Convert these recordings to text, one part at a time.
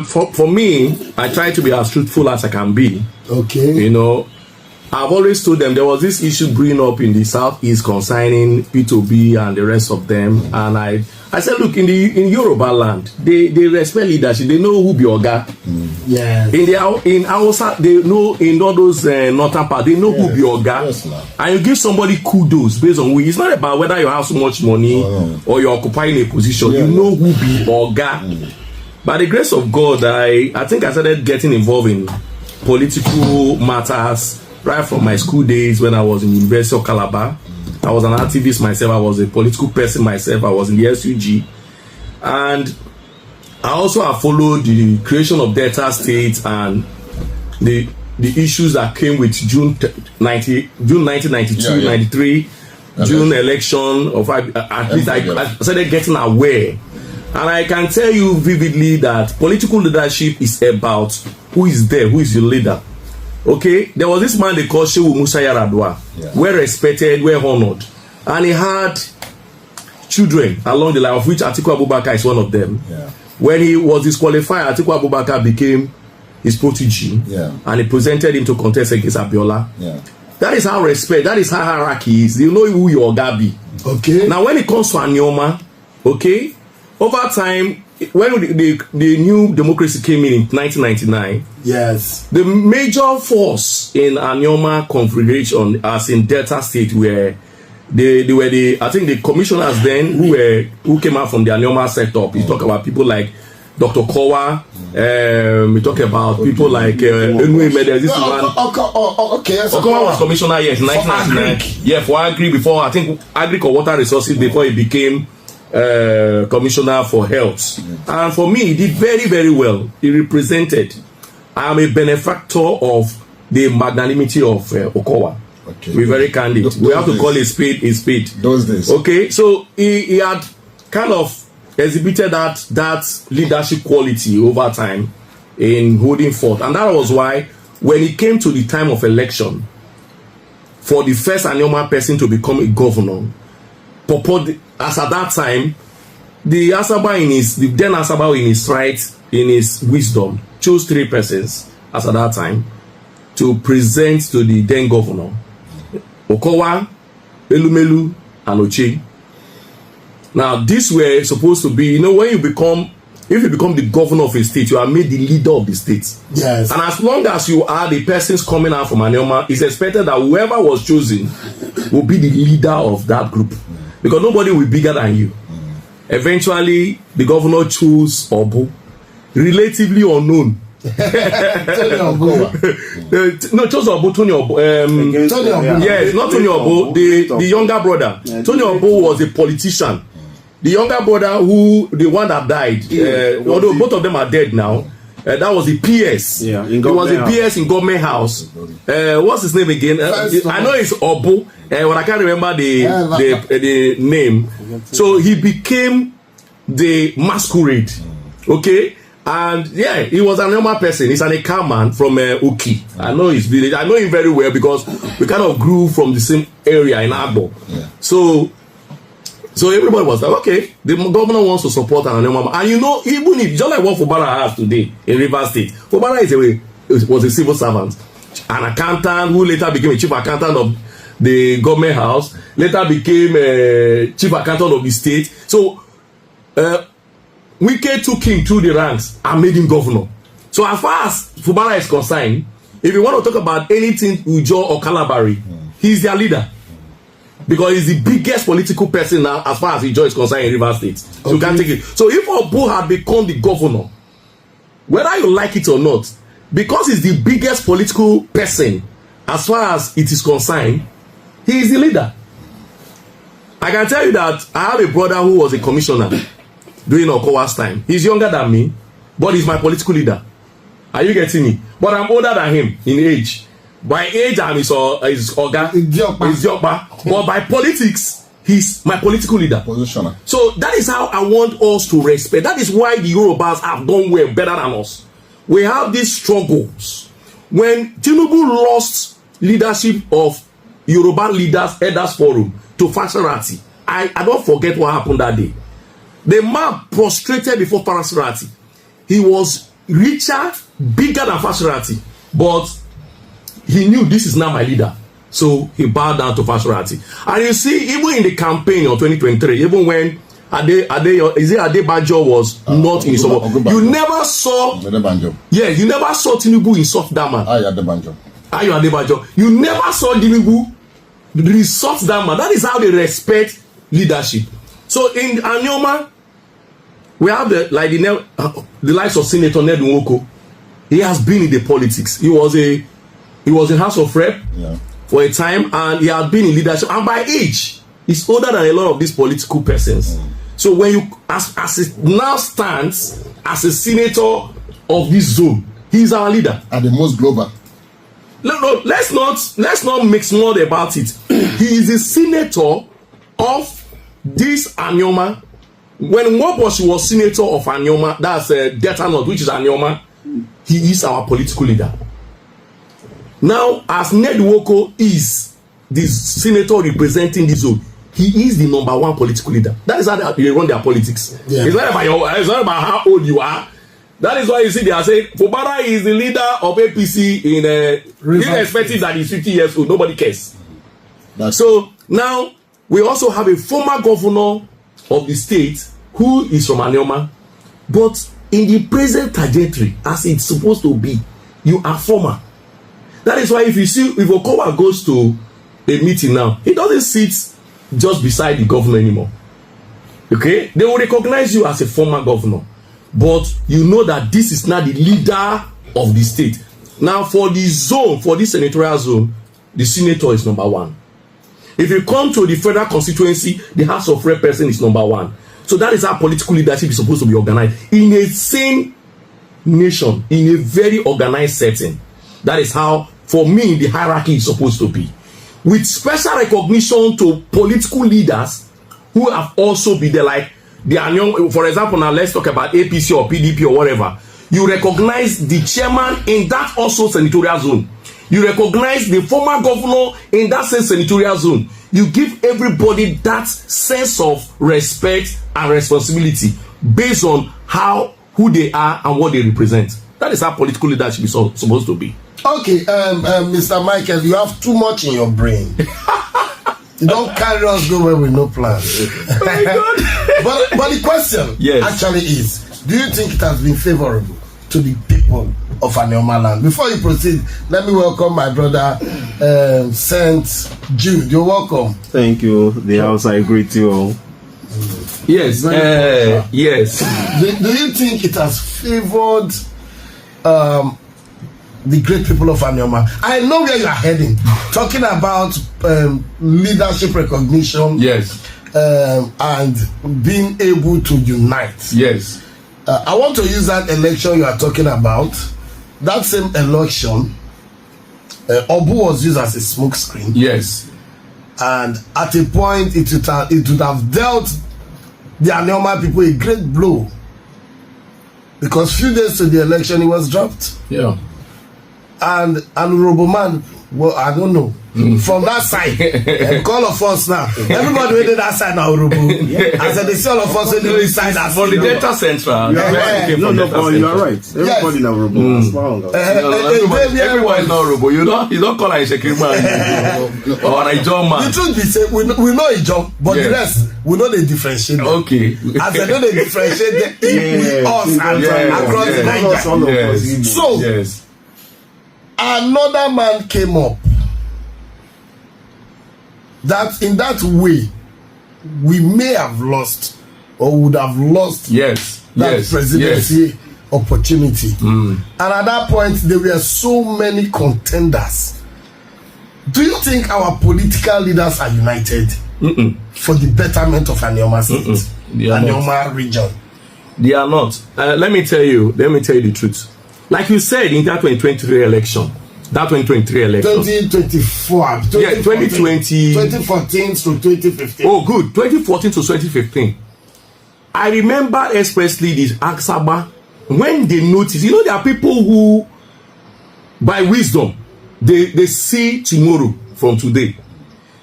For me, I try to be as truthful as I can be. Okay. You know, I've always told them there was this issue brewing up in the Southeast concerning P2B and the rest of them, and I said, look, in Yoruba land, they respect leadership. They know who be Oga. Yes. In Hausa, they know, in all those northern part, they know who be Oga. Yes, and you give somebody kudos based on who. It's not about whether you have so much money or you're occupying a position. You know who be Oga. By the grace of God, I think I started getting involved in political matters right from my school days when I was in University of Calabar. I was an activist myself. I was a political person myself. I was in the SUG. And I also have followed the creation of Delta State and the issues that came with June 1992, 93, June election. At least I started getting aware. And I can tell you vividly that political leadership is about who is there, who is your leader. Okay, there was this man they called Shehu Musa Yaradua, well respected, well honored, and he had children along the line, of which Atiku Abubakar is one of them. When he was disqualified, Atiku Abubakar became his protege, and he presented him to contest against Abiola. That is how respect, that is how hierarchy is. You know who your Oga be. Okay. Now when it comes to Anioma, okay, over time, when the new democracy came in 1999, yes, the major force in Anioma configuration, as in Delta State, were they were I think the commissioners then who came out from the Anioma setup. We talk about people like Dr. Kowa. We talk about people like Enwe Medes. This one. Okowa was commissioner, yes, in 1999. Yeah, for Agri before, I think Agri or Water Resources before he became commissioner for health. And for me, he did very, very well. He represented. I am a benefactor of the magnanimity of Okowa. Okay. We're very candid. We have to call a spade a spade. Those days. Okay, so he had kind of exhibited that leadership quality over time in holding forth. And that was why when it came to the time of election, for the first Anioma person to become a governor, as at that time, the Asaba then Asaba in his right, in his wisdom, chose 3 persons as at that time to present to the then governor: Okowa, Elumelu, and Oche. Now, these were supposed to be, when if you become the governor of a state, you are made the leader of the state. Yes. And as long as you are the persons coming out from Anioma, it's expected that whoever was chosen will be the leader of that group. Because nobody will be bigger than you. Eventually, the governor chose Obu, relatively unknown. No, chose Obu, Tony Obu. Tony Obu. Yes, not Tony Obu, the younger brother. Tony Obu was a politician. The younger brother, the one that died, although both of them are dead now, that was the PS. Yeah, he was a PS in government house. What's his name again? I know it's Obu, but I can't remember the name. So he became the masquerade. Okay, and yeah, he was a normal person. He's an Eka man from Uki. I know his village. I know him very well because we kind of grew from the same area in Agbo. So everybody was like, okay, the governor wants to support an Anioma. And even if, just like what Fubara has today in Rivers State, Fubara was a civil servant, an accountant who later became a chief accountant of the government house, later became a chief accountant of the state. So Wike took him through the ranks and made him governor. So as far as Fubara is concerned, if you want to talk about anything Ujo or Calabari, he's their leader. Because he's the biggest political person now as far as Ijo is concerned in Rivers State. So you can't take it. So if Obu had become the governor, whether you like it or not, because he's the biggest political person as far as it is concerned, he is the leader. I can tell you that I have a brother who was a commissioner during Okowa's time. He's younger than me, but he's my political leader. Are you getting me? But I'm older than him in age. By age, I'm his Oga, his Yoruba. But by politics, he's my political leader. Positioner. So that is how I want us to respect. That is why the Yorubas have done well, better than us. We have these struggles. When Tinubu lost leadership of Yoruba Elders Forum to Fasharati, I don't forget what happened that day. The man prostrated before Fasharati. He was richer, bigger than Fashionati, but he knew this is not my leader, so he bowed down to Fashionati. And you see, even in the campaign of 2023, even when Adebajo was not in his support, you never saw. Yeah, you never saw Tinubu insult that man. Adebajo. You never saw Tinubu insult that man. That is how they respect leadership. So in Anioma, we have the likes of Senator Ned Nwoko. He has been in the politics. He was in House of Rep for a time, and he has been in leadership. And by age, he's older than a lot of these political persons. So when you, as it now stands as a senator of this zone, he's our leader. And the most global. No, let's not mix more about it. He is a senator of this Anioma. When Nwoboshi was senator of Anioma, that's Delta North, which is Anioma, he is our political leader. Now, as Ned Nwoko is the senator representing the zone, he is the #1 political leader. That is how they run their politics. Yeah. It's not about how old you are. That is why you see they are saying Fubara is the leader of APC in irrespective that he's 50 years old. Nobody cares. So now we also have a former governor of the state who is from Anioma, but in the present trajectory as it's supposed to be, you are former. That is why if you see, if Okowa goes to a meeting now, he doesn't sit just beside the governor anymore. Okay, they will recognize you as a former governor, but you know that this is not the leader of the state. Now for the zone, for this senatorial zone, the senator is #1. If you come to the federal constituency, the House of Rep person is #1. So that is how political leadership is supposed to be organized in a sane nation, in a very organized setting. That is how, for me, the hierarchy is supposed to be, with special recognition to political leaders who have also been there, like the Anioma. For example, now let's talk about APC or PDP or whatever. You recognize the chairman in that also senatorial zone. You recognize the former governor in that same senatorial zone. You give everybody that sense of respect and responsibility based on who they are and what they represent. That is how political leadership is supposed to be. Okay, Mr. Michael, you have too much in your brain. You don't carry us go where we no plan. Oh but the question actually is, do you think it has been favorable to the people of Anioma land? Before you proceed, let me welcome my brother, Saint Jude. You're welcome. Thank you. The house, I greet you all. Yes. Yes. Do you think it has favored the great people of Anioma? I know where you are heading, talking about leadership recognition, yes, and being able to unite. Yes. I want to use that election you are talking about. That same election, Obu was used as a smoke screen. Yes. And at a point, it would have dealt the Anioma people a great blow, because few days to the election, it was dropped. Yeah. And Roboman, well, I don't know. From that side, all of us now. Everybody waited that side now, Robo. I said, they see all of us on the side. For the Delta Central. No, you are right. Everybody now, Robo. Everybody is not Robo. You don't call like Shekirman or a John man. The truth be said, we know a job, but the rest, we know they differentiate. Okay. As I know they differentiate us and across Nigeria. So, another man came up that in that way we may have lost or would have lost that presidency opportunity. And at that point there were so many contenders. Do you think our political leaders are united for the betterment of Anioma State, Anioma region? They are not. Let me tell you the truth. Like you said in that 2023 election, 2024. 2020. 2014 to 2015. Oh, good. 2014 to 2015. I remember especially this Aksaba, when they noticed, there are people who, by wisdom, they see tomorrow from today.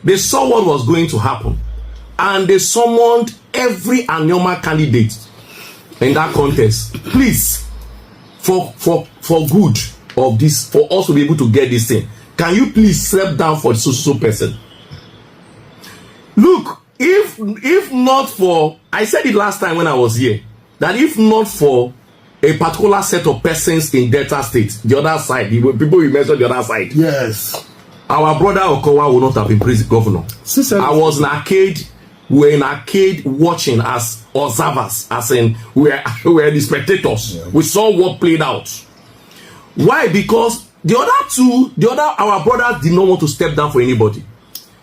They saw what was going to happen, and they summoned every Anioma candidate in that contest. Please, for good of this, for us to be able to get this thing, can you please step down for the so person? Look, if not for, I said it last time when I was here, that if not for a particular set of persons in Delta State, the other side, the people we mentioned, the other side, yes, our brother Okowa would not have been president governor. I was in arcade. We were in arcade watching as observers, as in we were the spectators. Yeah. We saw what played out. Why? Because our brothers did not want to step down for anybody.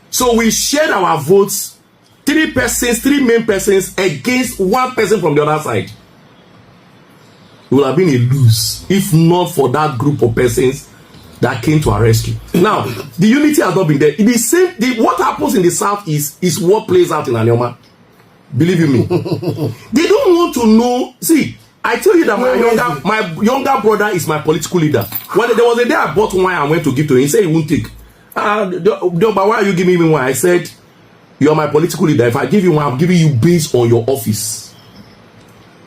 So we shared our votes, 3 main persons against 1 person from the other side. It would have been a lose if not for that group of persons that came to our rescue. Now, the unity has not been there. The same, what happens in the south is what plays out in Anioma. Believe you me. They don't want to know. See, I tell you that my younger brother is my political leader. When there was a day I bought wine and went to give to him, he said he won't take. But why are you giving me wine? I said, you are my political leader. If I give you wine, I'm giving you based on your office.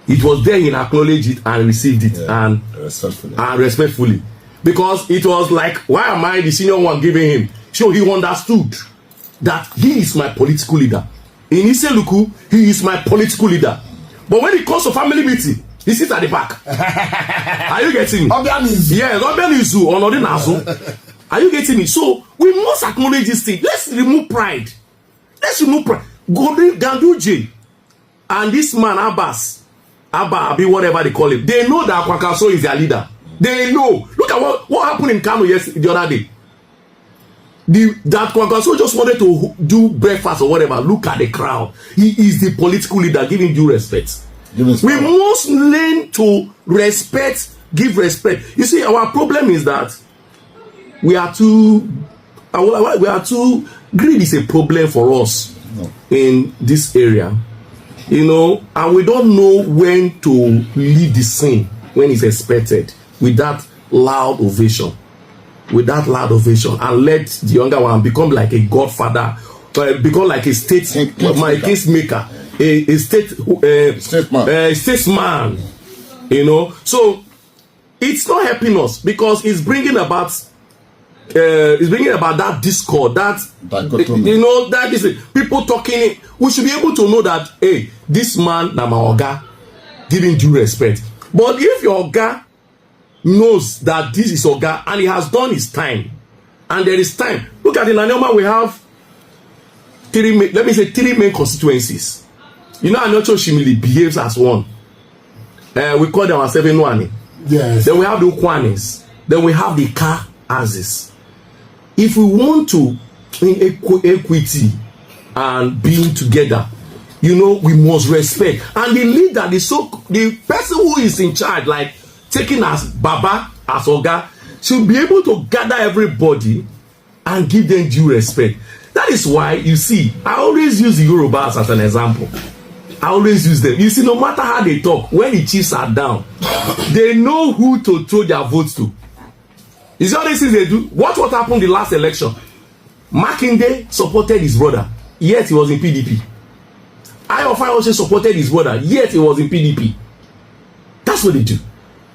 It was there, he acknowledged it and received it, and respectfully. Because it was like, why am I the senior one giving him? So he understood that he is my political leader. In Iseluku, he is my political leader. But when it comes to family meeting, he sits at the back. Are you getting me? Yes, are you getting me? So we must acknowledge this thing. Let's remove pride. Ganduje and this man Abba, whatever they call him, they know that Kwakaso is their leader. They know. Look at what happened in Kano the other day. That Kwakaso just wanted to do breakfast or whatever. Look at the crowd. He is the political leader. Give him due respect. We must learn to give respect. You see, our problem is that we are too greed is a problem for us in this area. You know, and we don't know when to leave the scene when it's expected with that loud ovation. And let the younger one become like a godfather, become like a case maker, a statesman. You know, so it's not helping us because it's bringing about that discord, that you know, that is people talking. We should be able to know that, hey, this man na my oga, giving due respect. But if your oga knows that this is oga and he has done his time, and there is time. Look at in Anioma, we have 3 main constituencies. You know, Anocho Shimili behaves as one. We call them ourselves Nwani. Yes. Then we have the Ukwanis. Then we have the Ka Azis. If we want to bring equity and being together, you know, we must respect. And the leader, the person who is in charge, like taking as Baba, as Oga, should be able to gather everybody and give them due respect. That is why, you see, I always use the Yorubas as an example. I always use them. You see, no matter how they talk, when the chiefs are down, they know who to throw their votes to. You see all these things they do? What happened the last election? Makinde supported his brother, yet he was in PDP. Ayofai also supported his brother, yet he was in PDP. That's what they do.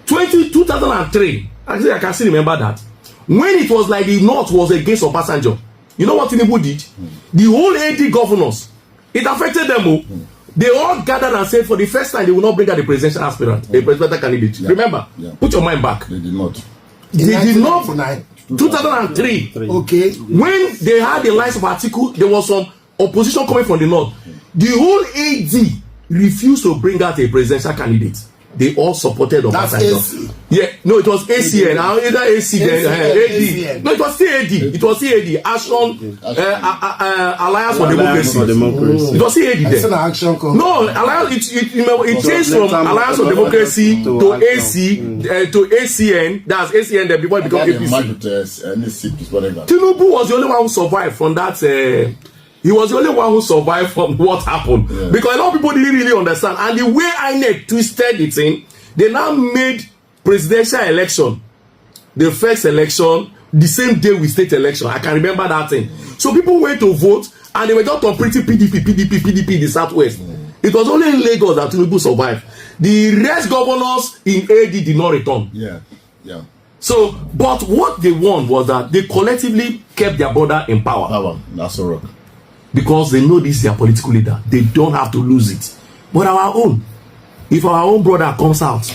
2003, actually I can still remember that. When it was like the North was against Obasanjo, you know what Tinubu did? The whole AD governors, it affected them all. They all gathered and said for the first time they will not bring out the presidential aspirant, a presidential candidate. Yeah. Remember? Yeah. Put your mind back. They did not. They did not. 2003. Okay. When they had the lines of article, there was some opposition coming from the North. The whole AD refused to bring out a presidential candidate. They all supported Obasanjo. Yeah, no, it was ACN. Either AC then AD. No, it was CAD. It was CAD. Action Alliance for Democracy. It was CAD then. No, Alliance. It changed from Alliance for Democracy to AC to ACN. That's ACN. Then before it became APC. Tinubu was the only one who survived from that. He was the only one who survived from what happened. Yeah. Because a lot of people didn't really understand. And the way INEC twisted it in, they now made presidential election, the first election, the same day with state election. I can remember that thing. So people went to vote and they were just on pretty PDP in the Southwest. It was only in Lagos that Tinubu survived. The rest governors in AD did not return. Yeah. So, but what they won was that they collectively kept their brother in power. That's a rock. Because they know this is their political leader. They don't have to lose it. But our own, if our own brother comes out,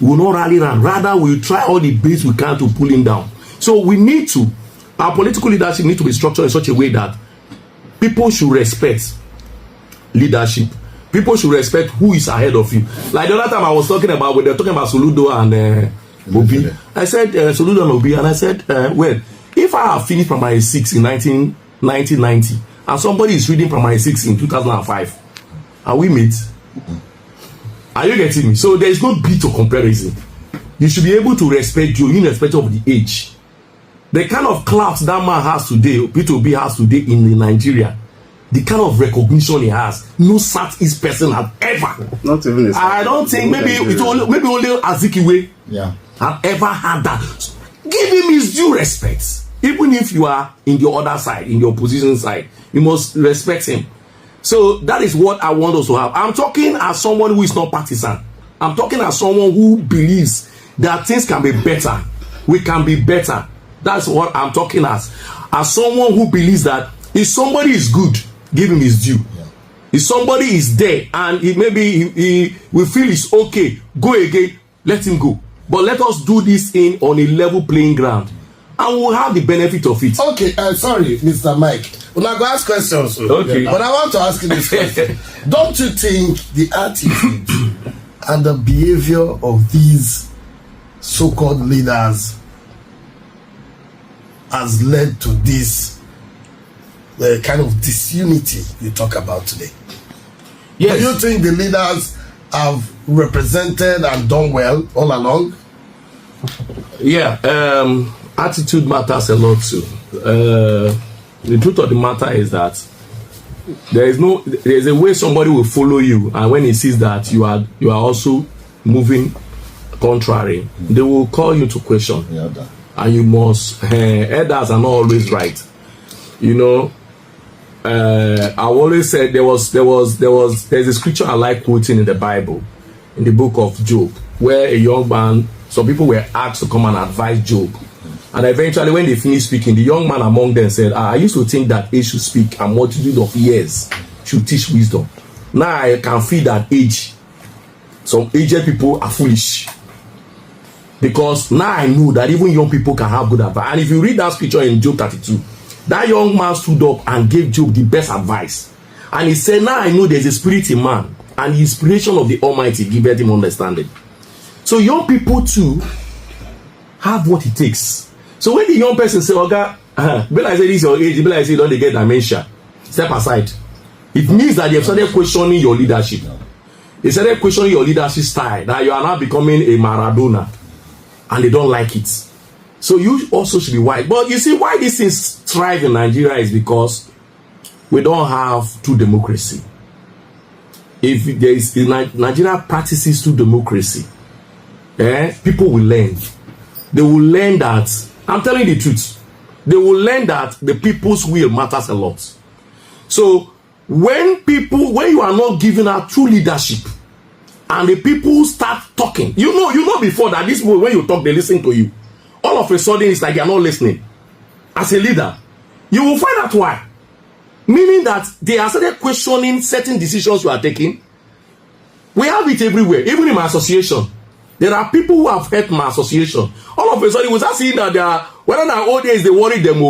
we will not rally around. Rather, we will try all the bits we can to pull him down. So we need to, our political leadership needs to be structured in such a way that people should respect leadership. People should respect who is ahead of you. Like the other time I was talking about, when they were talking about Soludo and Obi, I said Soludo and Obi, and I said, well, if I have finished primary 6 in 1990, and somebody is reading primary 6 in 2005, are we mates? Are you getting me? So there is no bit of comparison. You should be able to respect you irrespective of the age. The kind of clout that man has today, P2B has today in Nigeria, the kind of recognition he has, no Southeast person has ever. Not even. I don't think maybe only Azikiwe have ever had that. Give him his due respect. Even if you are in the other side, in the opposition side, you must respect him. So that is what I want us to have. I'm talking as someone who is not partisan. I'm talking as someone who believes that things can be better. We can be better. That's what I'm talking as. As someone who believes that if somebody is good, give him his due. If somebody is there and maybe we feel it's okay, go again, let him go. But let us do this on a level playing ground. And we'll have the benefit of it. Okay, sorry, Mr. Mike. Well, I'm going to ask questions. Okay. But I want to ask you this question. Don't you think the attitude and the behavior of these so-called leaders has led to this kind of disunity you talk about today? Yes. Do you think the leaders have represented and done well all along? Yeah. Attitude matters a lot too. The truth of the matter is that there's a way somebody will follow you, and when he sees that you are also moving contrary, they will call you to question. And you must, elders are not always right. You know, I always said there's a scripture I like quoting in the Bible, in the book of Job, where a young man, some people were asked to come and advise Job. And eventually, when they finished speaking, the young man among them said, I used to think that age should speak and multitude of years should teach wisdom. Now I can feel that some aged people are foolish. Because now I know that even young people can have good advice. And if you read that scripture in Job 32, that young man stood up and gave Job the best advice. And he said, now I know there's a spirit in man, and the inspiration of the Almighty giveth him understanding. So young people too have what it takes. So when the young person say, okay, be like say this your age, be like say don't they get dementia, step aside. It means that they have started questioning your leadership. They started questioning your leadership style, that you are now becoming a Maradona, and they don't like it. So you also should be wise. But you see why this things thrive in Nigeria is because we don't have true democracy. If there is Nigeria practices true democracy, people will learn. They will learn that, I'm telling you the truth, they will learn that the people's will matters a lot. So when you are not giving out true leadership and the people start talking, you know before that this people, when you talk, they listen to you. All of a sudden it's like you're not listening. As a leader, you will find out why. Meaning that they are started questioning certain decisions you are taking. We have it everywhere, even in my association. There are people who have hurt my association. All of a sudden, we start seeing that they are, whether in our old days they worry them,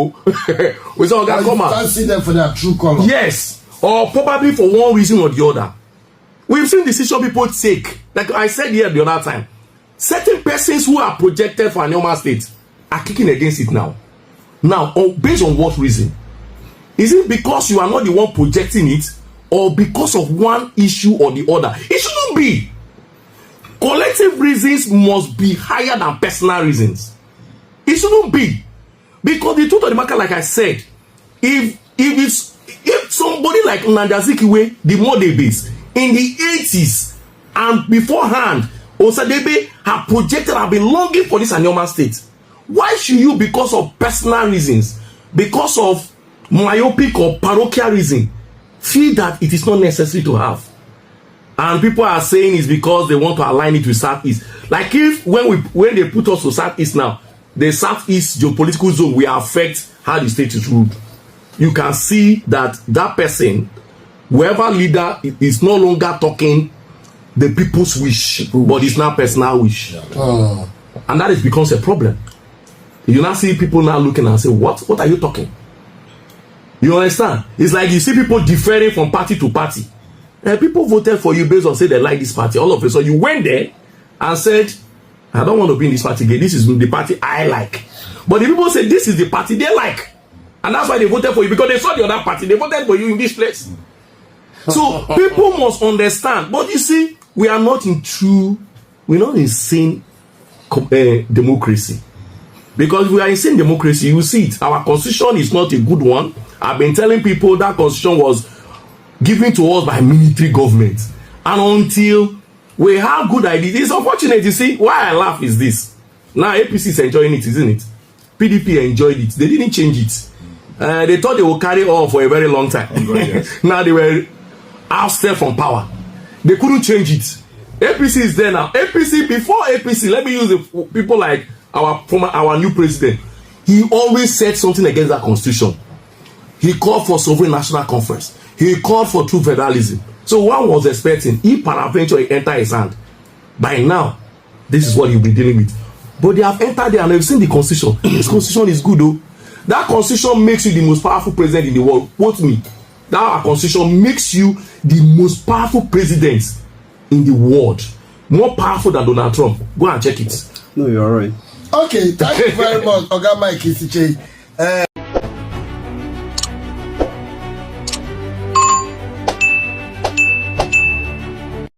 we say, okay, come on. You can't see them for their true color. Yes, or probably for one reason or the other. We've seen decision people take. Like I said here the other time, certain persons who are projected for Anioma State are kicking against it now. Now, based on what reason? Is it because you are not the one projecting it, or because of one issue or the other? It shouldn't be. Collective reasons must be higher than personal reasons. It shouldn't be. Because the truth of the matter, like I said, if somebody like Nnamdi Azikiwe, the model base, in the 80s and beforehand, Osadebe have projected and been longing for this Anioma State, why should you, because of personal reasons, because of myopic or parochial reason, feel that it is not necessary to have? And people are saying it's because they want to align it with Southeast. Like if when they put us to Southeast now, the Southeast geopolitical zone will affect how the state is ruled. You can see that person, whoever leader, is no longer talking the people's wish, but it's now personal wish. And that becomes a problem. You now see people now looking and say, what are you talking? You understand? It's like you see people differing from party to party. And people voted for you based on say they like this party. All of a sudden you went there and said, I don't want to be in this party again. This is the party I like. But the people say this is the party they like. And that's why they voted for you, because they saw the other party. They voted for you in this place. So people must understand. But you see, we're not in sane democracy. Because if we are in sane democracy, you see it. Our constitution is not a good one. I've been telling people that constitution was given to us by military government. And until we have good ideas, it's unfortunate. You see, why I laugh is this. Now APC is enjoying it, isn't it? PDP enjoyed it. They didn't change it. They thought they would carry on for a very long time. Now they were ousted from power. They couldn't change it. APC is there now. APC, before APC, let me use the people like our new president. He always said something against that constitution. He called for sovereign national conference. He called for true federalism. So one was expecting, if peradventure he enter his hand, by now, this is what he'll be dealing with. But they have entered there and they've seen the constitution. This constitution is good though. That constitution makes you the most powerful president in the world. Quote me. That constitution makes you the most powerful president in the world. More powerful than Donald Trump. Go and check it. No, you're right. Okay, thank you very much, Oga Mike Isichei.